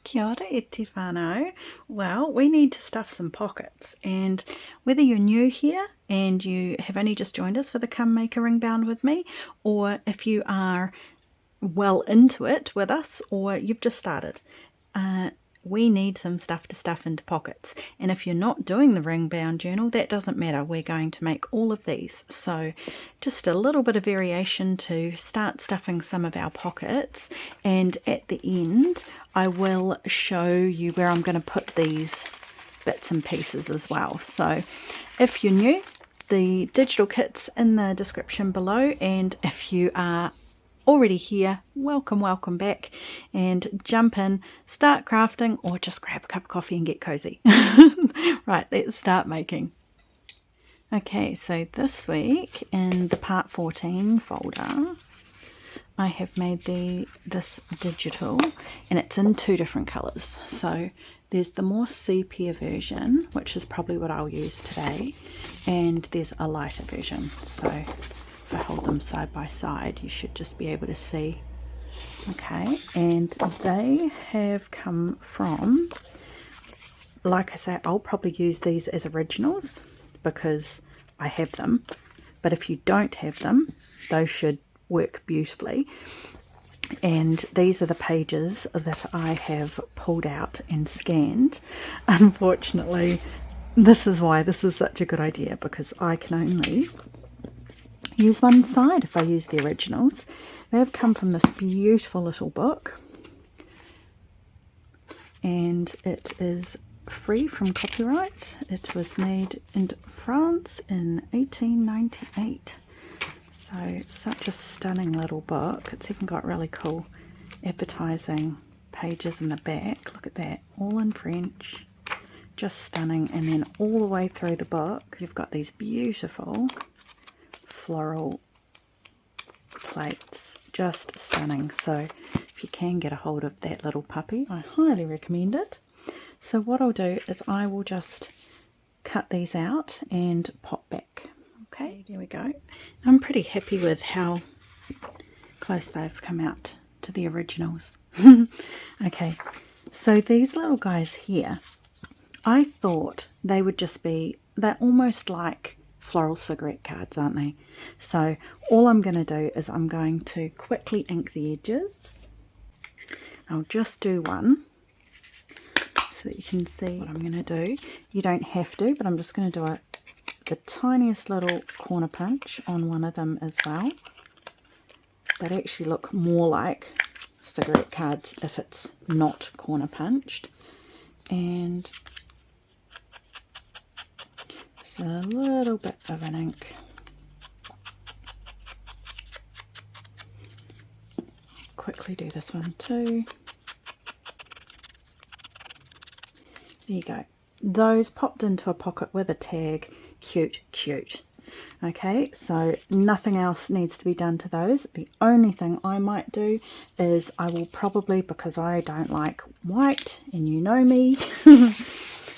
Kia ora e te whānau. Well, we need to stuff some pockets, and whether you're new here and you have only just joined us for the Come Make a Ring Bound with me, or if you are well into it with us, or you've just started, we need some stuff to stuff into pockets. And if you're not doing the ring bound journal, that doesn't matter. We're going to make all of these. So just a little bit of variation to start stuffing some of our pockets. And at the end, I will show you where I'm going to put these bits and pieces as well. So if you're new, the digital kit's in the description below. And if you are already here, welcome back, and jump in, start crafting, or just grab a cup of coffee and get cozy. Right, let's start making. Okay, so this week in the part 14 folder, I have made this digital, and it's in two different colours. So there's the more sepia version, which is probably what I'll use today, and there's a lighter version. So if I hold them side by side, you should just be able to see. Okay, and they have come from, like I say, I'll probably use these as originals because I have them, but if you don't have them, those should work beautifully. And these are the pages that I have pulled out and scanned. Unfortunately, this is why this is such a good idea, because I can only use one side if I use the originals. They've come from this beautiful little book, and it is free from copyright. It was made in France in 1898. So it's such a stunning little book. It's even got really cool advertising pages in the back. Look at that, all in French. Just stunning. And then all the way through the book, you've got these beautiful floral plates. Just stunning. So if you can get a hold of that little puppy, I highly recommend it. So what I'll do is I will just cut these out and pop back. Okay, there we go. I'm pretty happy with how close they've come out to the originals. Okay, so these little guys here, I thought they would just be, they're almost like floral cigarette cards, aren't they? So all I'm going to do is I'm going to quickly ink the edges. I'll just do one so that you can see what I'm going to do. You don't have to, but I'm just going to do the tiniest little corner punch on one of them as well. They actually look more like cigarette cards if it's not corner punched. And just a little bit of an ink. Quickly do this one too. There you go. Those popped into a pocket with a tag. Cute. Okay, so nothing else needs to be done to those. The only thing I might do is I will probably, because I don't like white, and you know me,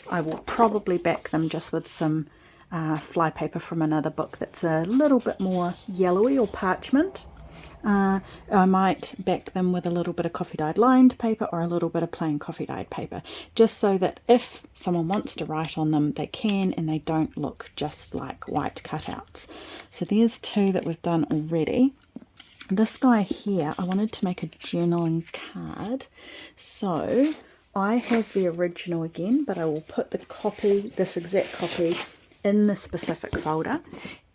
I will probably back them just with some fly paper from another book that's a little bit more yellowy or parchment. I might back them with a little bit of coffee dyed lined paper or a little bit of plain coffee dyed paper, just so that if someone wants to write on them, they can, and they don't look just like white cutouts. So there's two that we've done already. This guy here, I wanted to make a journaling card, so I have the original again, but I will put the copy, this exact copy, in the specific folder.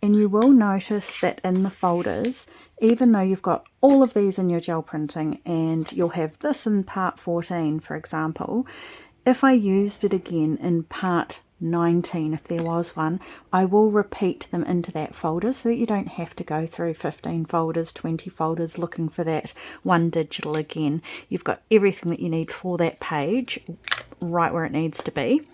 And you will notice that in the folders, even though you've got all of these in your gel printing, and you'll have this in part 14, for example, if I used it again in part 19, if there was one, I will repeat them into that folder so that you don't have to go through 15 folders, 20 folders looking for that one digital again. You've got everything that you need for that page right where it needs to be.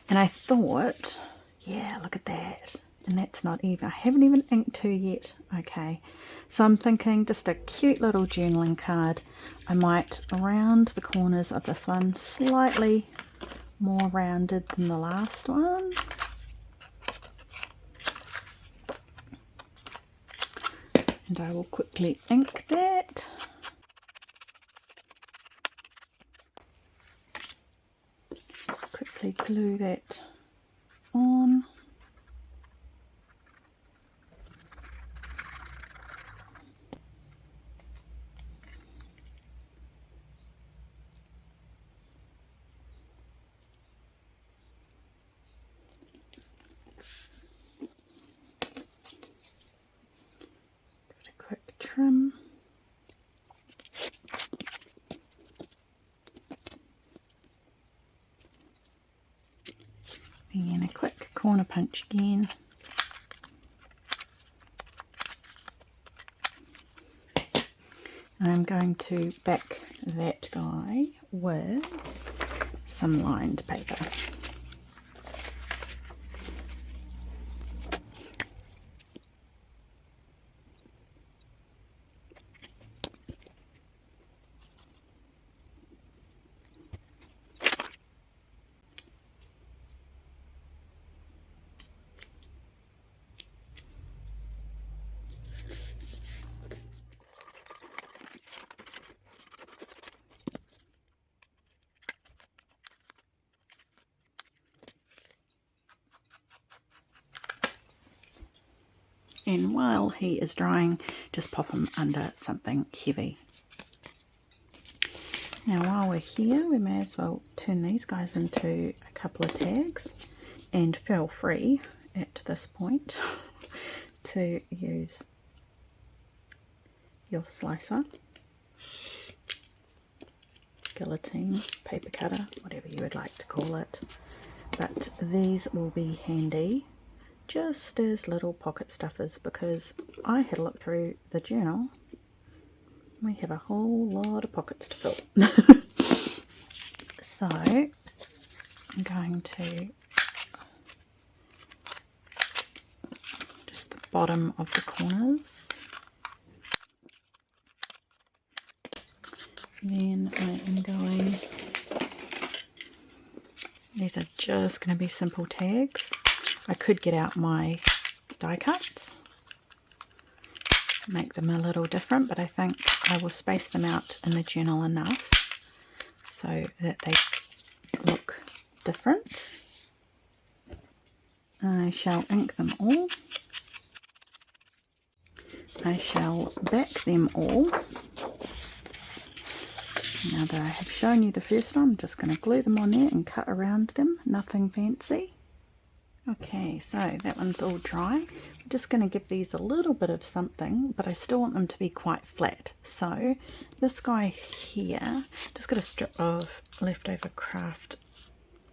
And I thought, yeah, look at that. And that's not even, I haven't even inked two yet. Okay, so I'm thinking just a cute little journaling card. I might round the corners of this one slightly more rounded than the last one. And I will quickly ink that. quickly glue that on. Give it a quick trim. Then a quick corner punch again. I'm going to back that guy with some lined paper. And while he is drying, just pop him under something heavy. Now while we're here, we may as well turn these guys into a couple of tags, and feel free at this point to use your slicer, guillotine, paper cutter, whatever you would like to call it. But these will be handy just as little pocket stuffers, because I had a look through the journal. We have a whole lot of pockets to fill. So I'm going to just the bottom of the corners. Then I am going, these are just going to be simple tags. I could get out my die cuts, make them a little different, but I think I will space them out in the journal enough so that they look different. I shall ink them all. I shall back them all. Now that I have shown you the first one, I'm just going to glue them on there and cut around them, nothing fancy. Okay, so that one's all dry. I'm just going to give these a little bit of something, but I still want them to be quite flat. So this guy here, just got a strip of leftover craft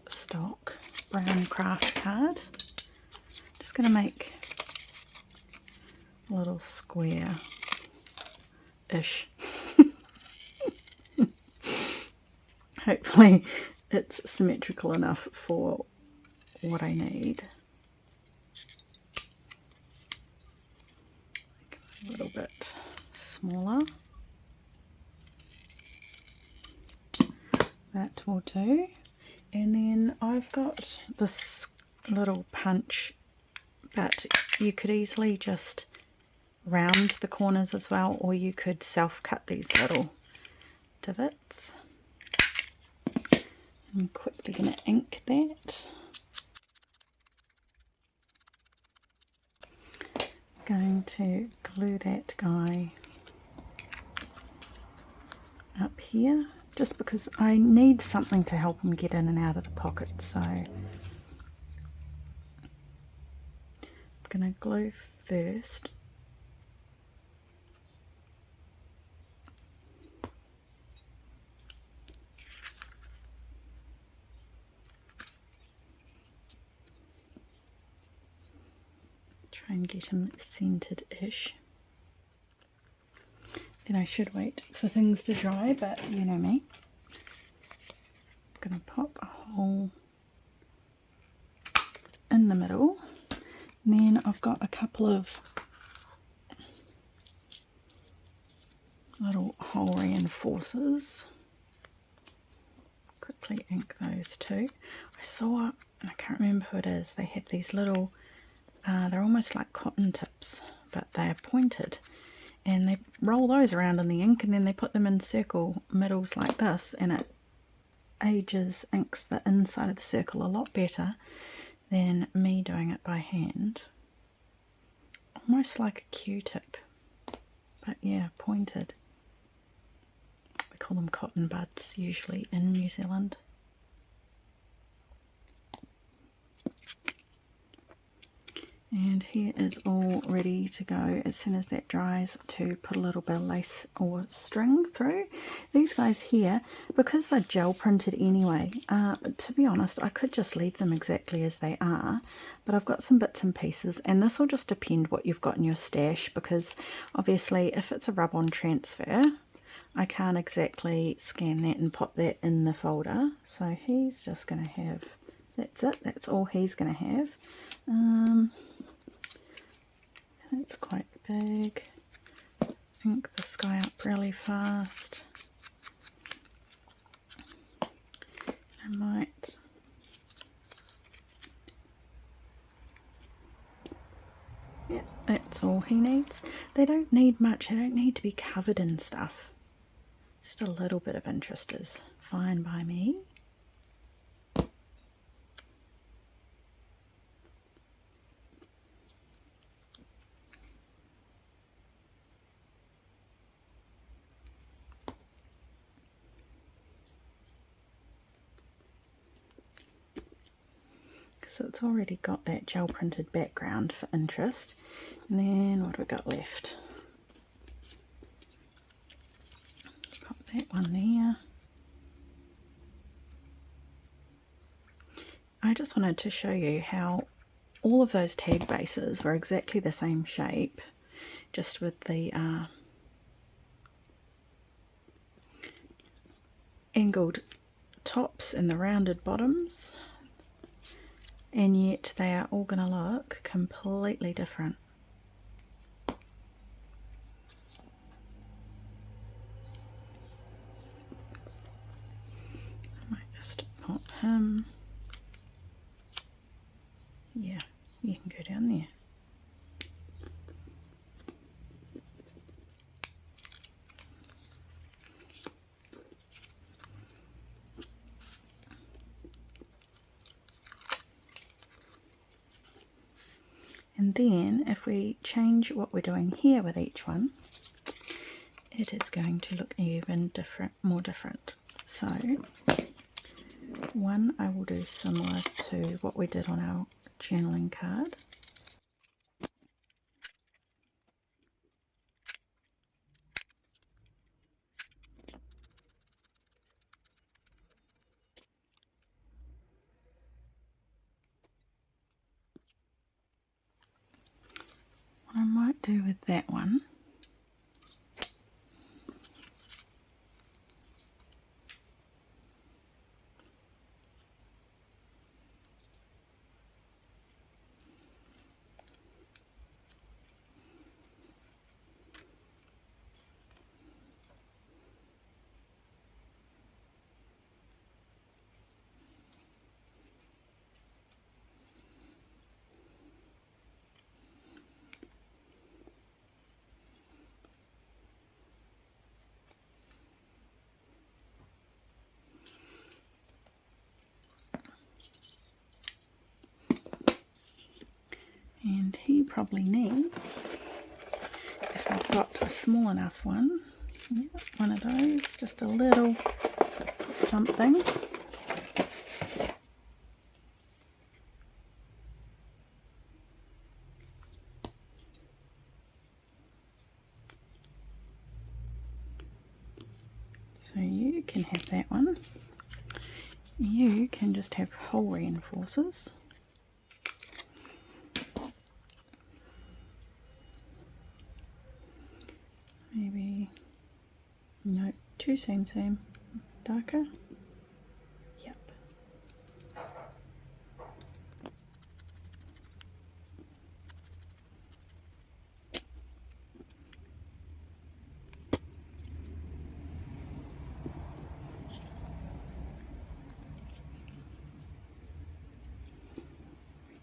stock, brown craft card. Just going to make a little square-ish. Hopefully it's symmetrical enough for what I need. A little bit smaller. That will do. And then I've got this little punch, but you could easily just round the corners as well, or you could self-cut these little divots. I'm quickly going to ink that. Going to glue that guy up here, just because I need something to help him get in and out of the pocket. So I'm going to glue first. Try and get him centered-ish. Then I should wait for things to dry, but you know me. I'm going to pop a hole in the middle. And then I've got a couple of little hole reinforcers. Quickly ink those too. I saw, and I can't remember who it is, they had these little they're almost like cotton tips, but they're pointed, and they roll those around in the ink, and then they put them in circle middles like this, and it ages inks the inside of the circle a lot better than me doing it by hand. Almost like a Q-tip, but yeah, pointed. We call them cotton buds usually in New Zealand. And here is all ready to go as soon as that dries, to put a little bit of lace or string through. These guys here, because they're gel printed anyway, to be honest, I could just leave them exactly as they are, but I've got some bits and pieces, and this will just depend what you've got in your stash, because obviously if it's a rub-on transfer, I can't exactly scan that and pop that in the folder. So he's just going to have, that's it, that's all he's going to have. It's quite big. Ink this guy up really fast. I might yeah, that's all he needs. They don't need much, they don't need to be covered in stuff. Just a little bit of interest is fine by me. So it's already got that gel printed background for interest. And then what have we got left? Pop that one there. I just wanted to show you how all of those tag bases were exactly the same shape, just with the angled tops and the rounded bottoms. And yet they are all going to look completely different. I might just pop him. Yeah, you can go down there. And then if we change what we're doing here with each one, it is going to look even different, more different. So one I will do similar to what we did on our journaling card. What I might do with that one and he probably needs, if I've got a small enough one, yeah, one of those, just a little something. So you can have that one. You can just have whole reinforcers. Maybe, no, two same, darker. Yep.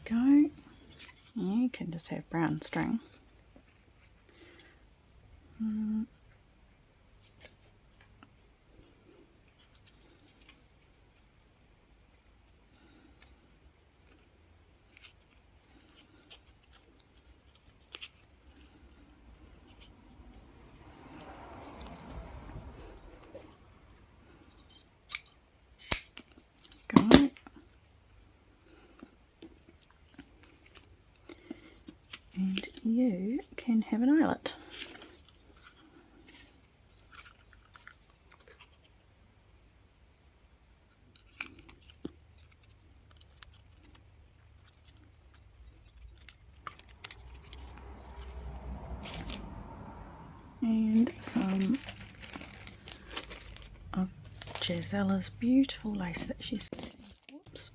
There we go. You can just have brown string. some of Gisella's beautiful lace that she's getting. Oops.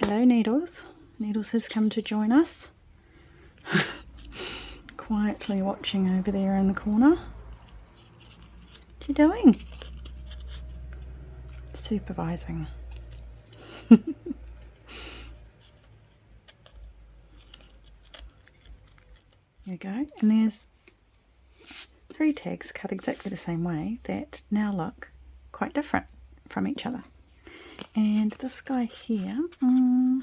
Hello Needles. Needles has come to join us. Quietly watching over there in the corner. What you doing? Supervising. There we go. And there's 3 tags cut exactly the same way that now look quite different from each other. And this guy here, do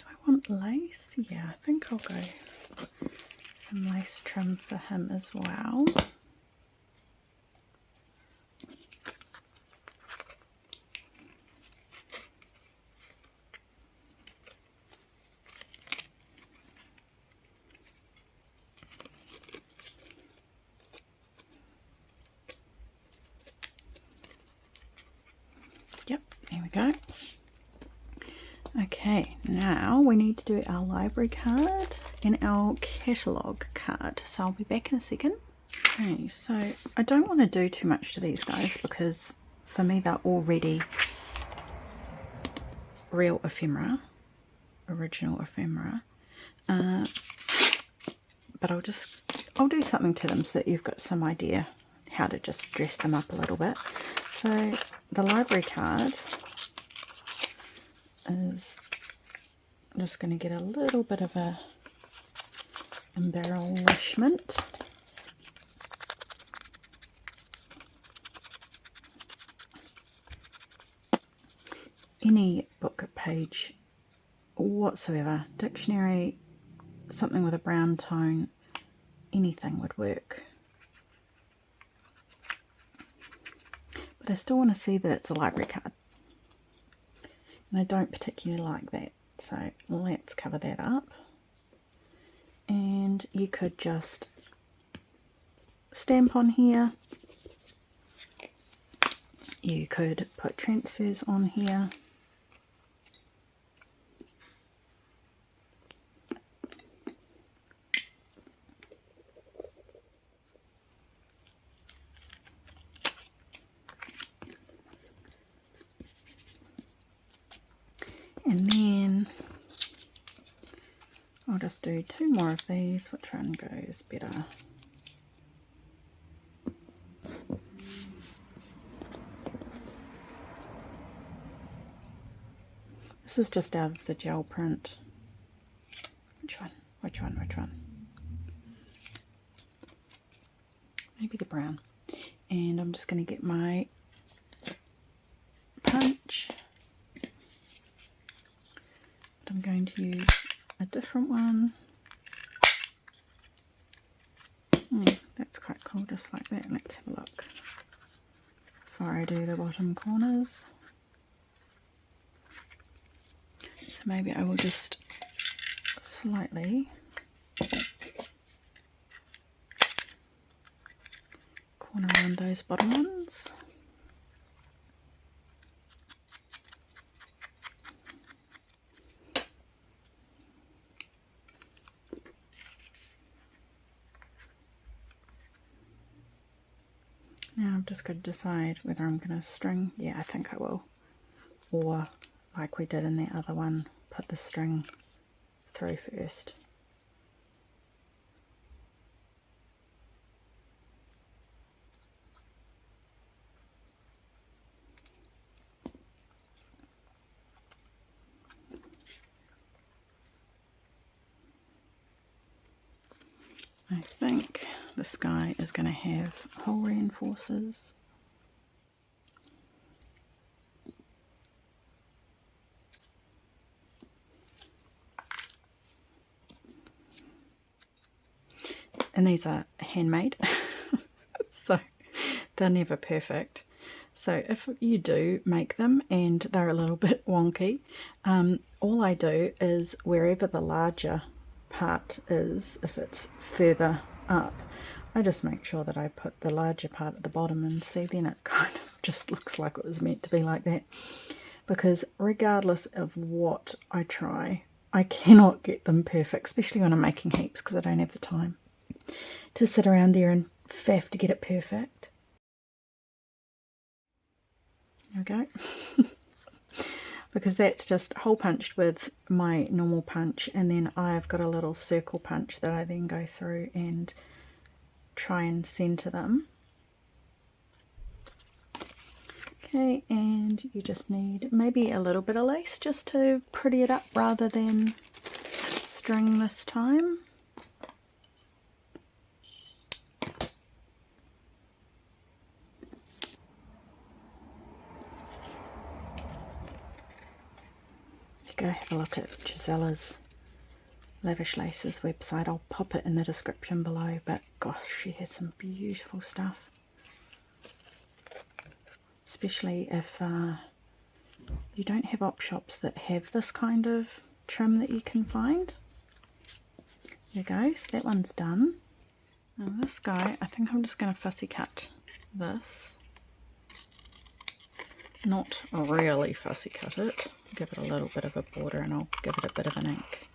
I want lace? Yeah, I think I'll go some lace trim for him as well. Yep, there we go. Okay, now we need to do our library card and our catalogue card. So I'll be back in a second. Okay, so I don't want to do too much to these guys because for me they're already real ephemera, original ephemera. But I'll do something to them so that you've got some idea how to just dress them up a little bit. So the library card is, I'm just going to get a little bit of a embellishment. Any book page whatsoever, dictionary, something with a brown tone, anything would work. But I still want to see that it's a library card. And I don't particularly like that. So let's cover that up. And you could just stamp on here. You could put transfers on here. And then I'll just do 2 more of these. Which one goes better? This is just out of the gel print. Which one? Which one? Which one? Maybe the brown. And I'm just going to get my punch. I'm going to use a different one. That's quite cool, just like that. Let's have a look before I do the bottom corners. So maybe I will just slightly corner around those bottom ones. Now I've just got to decide whether I'm going to string. Yeah, I think I will. Or, like we did in the other one, put the string through first. I think this guy is going to have hole reinforcers. And these are handmade, so they're never perfect. So if you do make them and they're a little bit wonky, all I do is wherever the larger part is, if it's further up, I just make sure that I put the larger part at the bottom, and see, then it kind of just looks like it was meant to be like that. Because regardless of what I try, I cannot get them perfect, especially when I'm making heaps, because I don't have the time to sit around there and faff to get it perfect. There we go. Because that's just hole punched with my normal punch, and then I've got a little circle punch that I then go through and try and center them. Okay, and you just need maybe a little bit of lace just to pretty it up rather than string this time. Go have a look at Gisella's Lavish Laces website. I'll pop it in the description below, but gosh, she has some beautiful stuff, especially if you don't have op shops that have this kind of trim that you can find. There you go, so that one's done. Now this guy, I think I'm just going to fussy cut this, not really fussy cut it, give it a little bit of a border, and I'll give it a bit of an ink.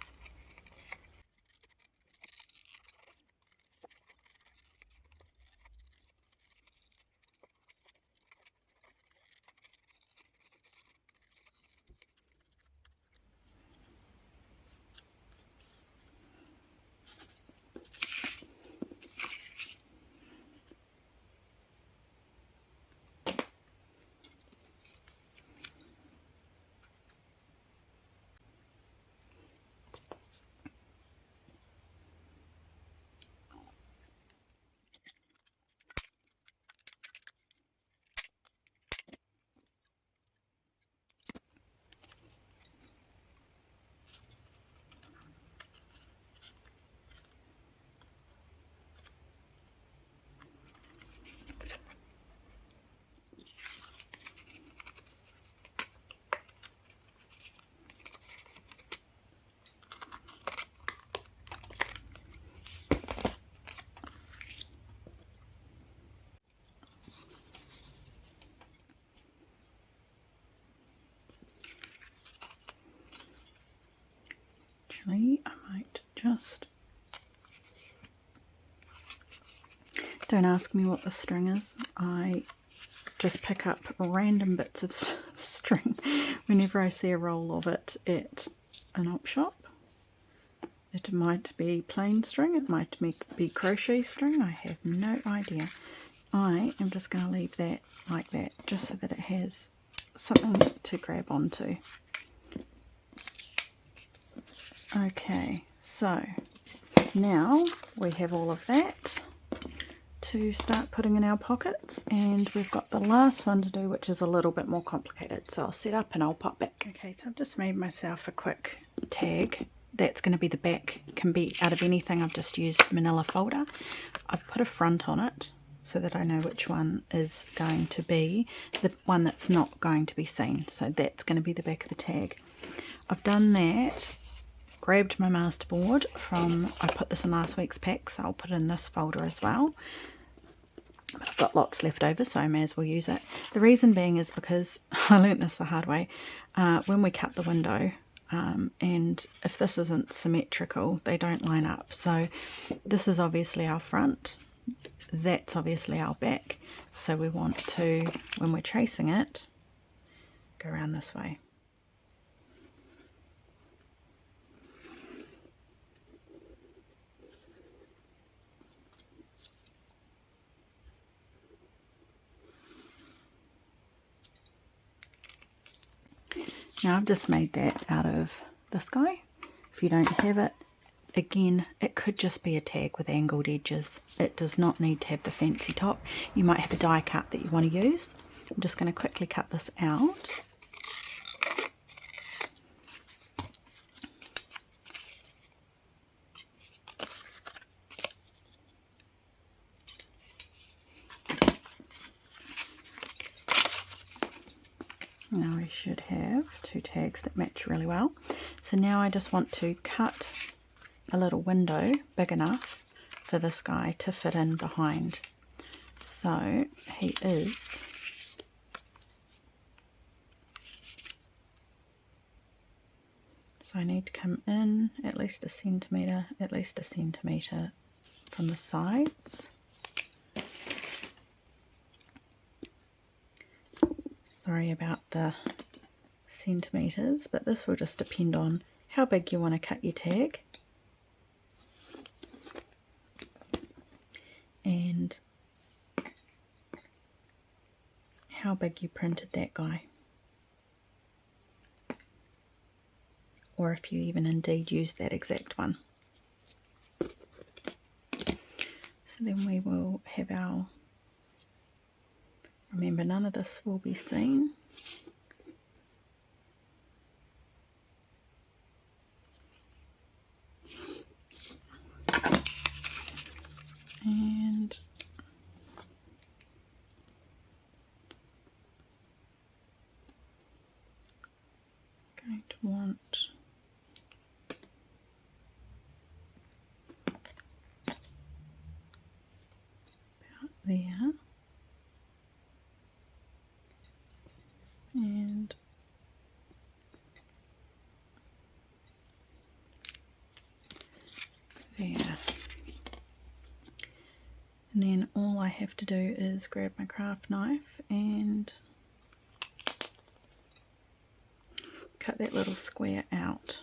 I might just, don't ask me what the string is, I just pick up random bits of string whenever I see a roll of it at an op shop. It might be plain string, it might be crochet string, I have no idea. I am just going to leave that like that, just so that it has something to grab onto. Okay, so now we have all of that to start putting in our pockets, and we've got the last one to do, which is a little bit more complicated, so I'll set up and I'll pop back. Okay, so I've just made myself a quick tag. That's going to be the back, can be out of anything. I've just used manila folder. I've put a front on it so that I know which one is going to be the one that's not going to be seen, so that's going to be the back of the tag. I've done that, grabbed my masterboard from, I put this in last week's pack, so I'll put it in this folder as well. But I've got lots left over, so I may as well use it. The reason being is because I learnt this the hard way. When we cut the window, and if this isn't symmetrical, they don't line up. So this is obviously our front, that's obviously our back. So we want to, when we're tracing it, go around this way. Now I've just made that out of this guy. If you don't have it, again, it could just be a tag with angled edges. It does not need to have the fancy top. You might have a die cut that you want to use. I'm just going to quickly cut this out. Now we should have two tags that match really well. So now I just want to cut a little window big enough for this guy to fit in behind. So he is So I need to come in at least a centimetre from the sides. Sorry about the centimetres, but this will just depend on how big you want to cut your tag and how big you printed that guy, or if you even indeed use that exact one. So then we will have our, remember none of this will be seen. And going to want about there, and there. And then all I have to do is grab my craft knife and cut that little square out.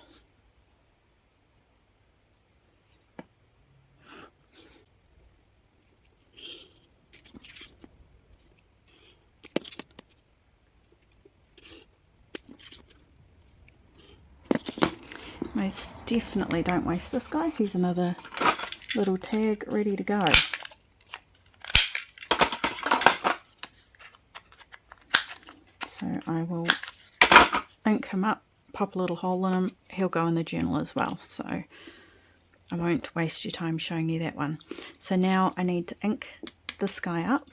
Most definitely don't waste this guy. He's another little tag ready to go. So I will ink him up, pop a little hole in him. He'll go in the journal as well, so I won't waste your time showing you that one. So now I need to ink this guy up,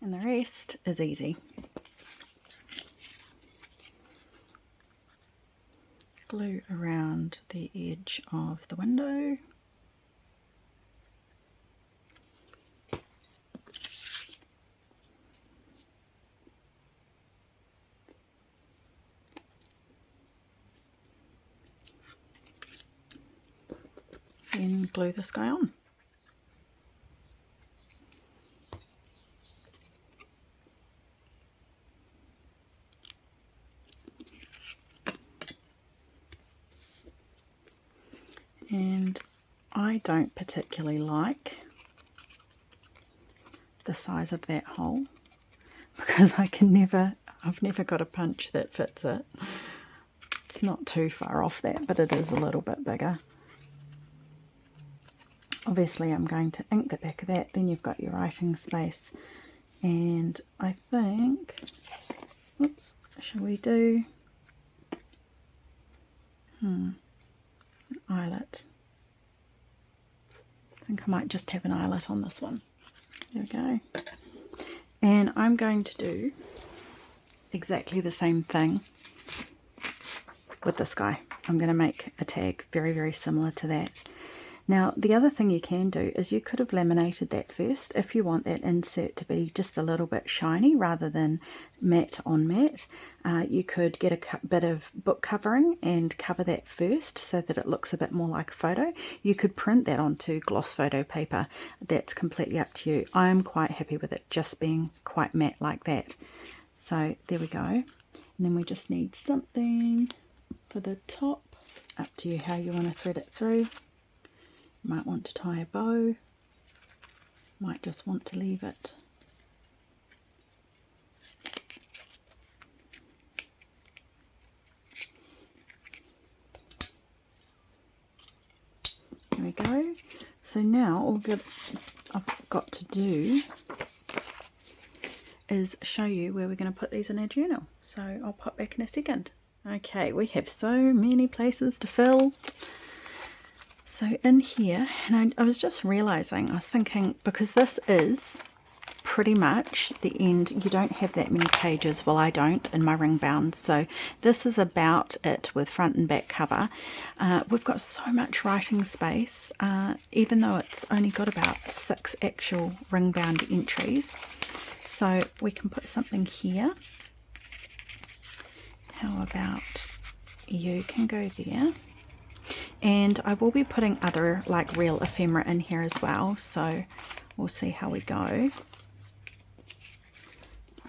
and the rest is easy. Glue around the edge of the window. Then glue this guy on. And I don't particularly like the size of that hole because I've never got a punch that fits it. It's not too far off that, but it is a little bit bigger. Obviously I'm going to ink the back of that, then you've got your writing space, and I think, oops, shall we do an eyelet? I think I might just have an eyelet on this one. There we go. And I'm going to do exactly the same thing with this guy. I'm going to make a tag very, very similar to that. Now, the other thing you can do is you could have laminated that first if you want that insert to be just a little bit shiny rather than matte on matte. You could get a bit of book covering and cover that first so that it looks a bit more like a photo. You could print that onto gloss photo paper. That's completely up to you. I'm quite happy with it just being quite matte like that. So there we go. And then we just need something for the top. Up to you how you want to thread it through. Might want to tie a bow, might just want to leave it. There we go. So now all I've got to do is show you where we're going to put these in our journal. So I'll pop back in a second. Okay, we have so many places to fill. So in here, and I was just realizing, I was thinking, because this is pretty much the end, you don't have that many pages. Well, I don't in my ring bound, so this is about it with front and back cover. We've got so much writing space, even though it's only got about 6 actual ring bound entries. So we can put something here, how about you can go there? And I will be putting other like real ephemera in here as well, so we'll see how we go.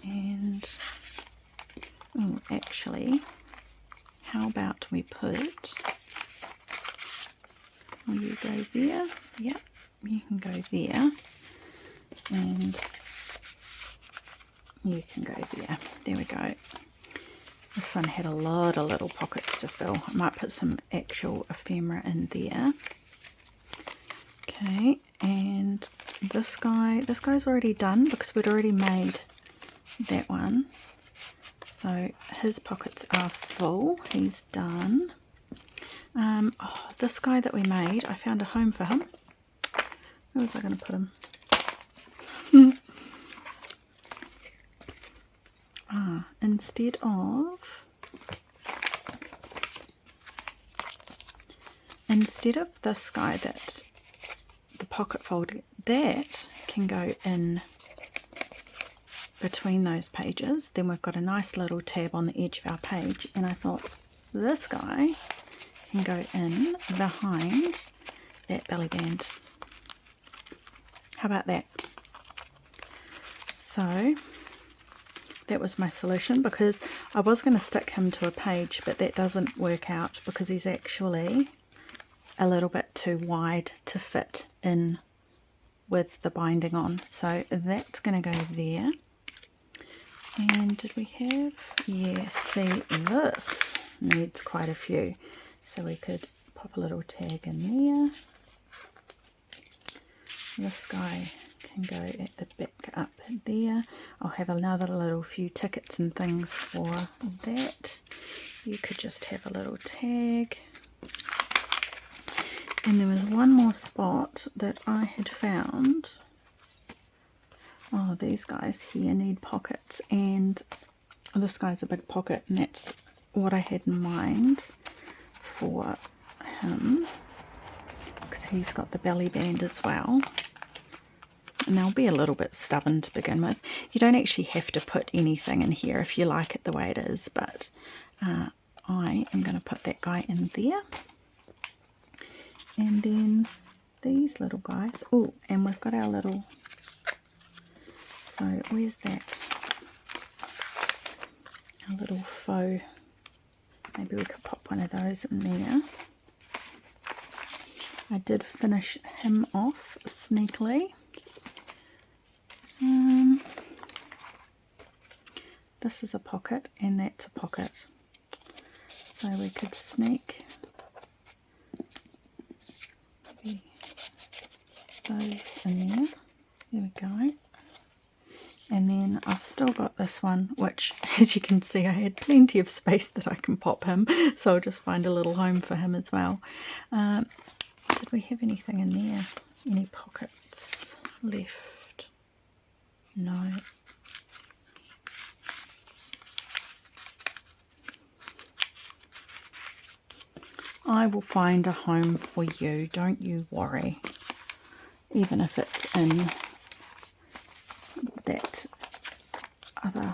And oh, actually, how about we put, will you go there? Yep, you can go there, and you can go there. There we go. This one had a lot of little pockets to fill. I might put some actual ephemera in there. Okay, and this guy's already done because we'd already made that one. So his pockets are full. He's done. Oh, this guy that we made, I found a home for him. Where was I going to put him? Instead of this guy that the pocket fold, that can go in between those pages. Then we've got a nice little tab on the edge of our page, and I thought this guy can go in behind that belly band. How about that? So that was my solution, because I was going to stick him to a page, but that doesn't work out because he's actually a little bit too wide to fit in with the binding on. So that's going to go there. And did we have, yes, see, this needs quite a few, so we could pop a little tag in there. This guy can go at the back up there. I'll have another little few tickets and things for that. You could just have a little tag. And there was one more spot that I had found. Oh, these guys here need pockets, and this guy's a big pocket, and that's what I had in mind for him, because he's got the belly band as well. And they'll be a little bit stubborn to begin with. You don't actually have to put anything in here if you like it the way it is, but I am going to put that guy in there. And then these little guys. Oh, and we've got our little, so where's that? Our little faux. Maybe we could pop one of those in there. I did finish him off sneakily. This is a pocket and that's a pocket. So we could sneak maybe those in there. There we go. And then I've still got this one, which, as you can see, I had plenty of space that I can pop him, so I'll just find a little home for him as well. Did we have anything in there? Any pockets left? No. I will find a home for you, don't you worry. Even if it's in that other,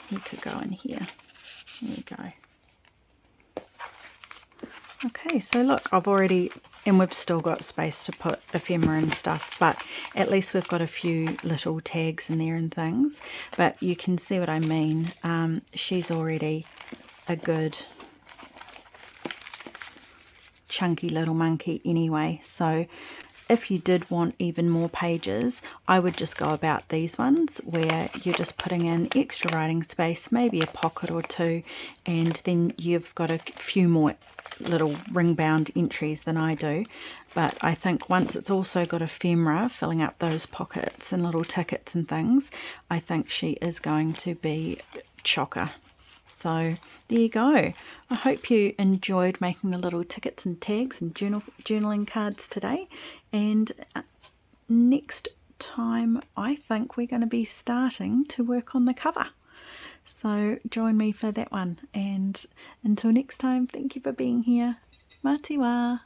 he could go in here. There you go. Okay, so look, I've already, and we've still got space to put ephemera and stuff, but at least we've got a few little tags in there and things. But you can see what I mean. She's already a good chunky little monkey anyway, so if you did want even more pages, I would just go about these ones where you're just putting in extra writing space, maybe a pocket or two, and then you've got a few more little ring bound entries than I do. But I think once it's also got ephemera filling up those pockets and little tickets and things, I think she is going to be chocker. So there you go. I hope you enjoyed making the little tickets and tags and journaling cards today. And next time I think we're going to be starting to work on the cover. So join me for that one. And until next time, thank you for being here. Mā te wā.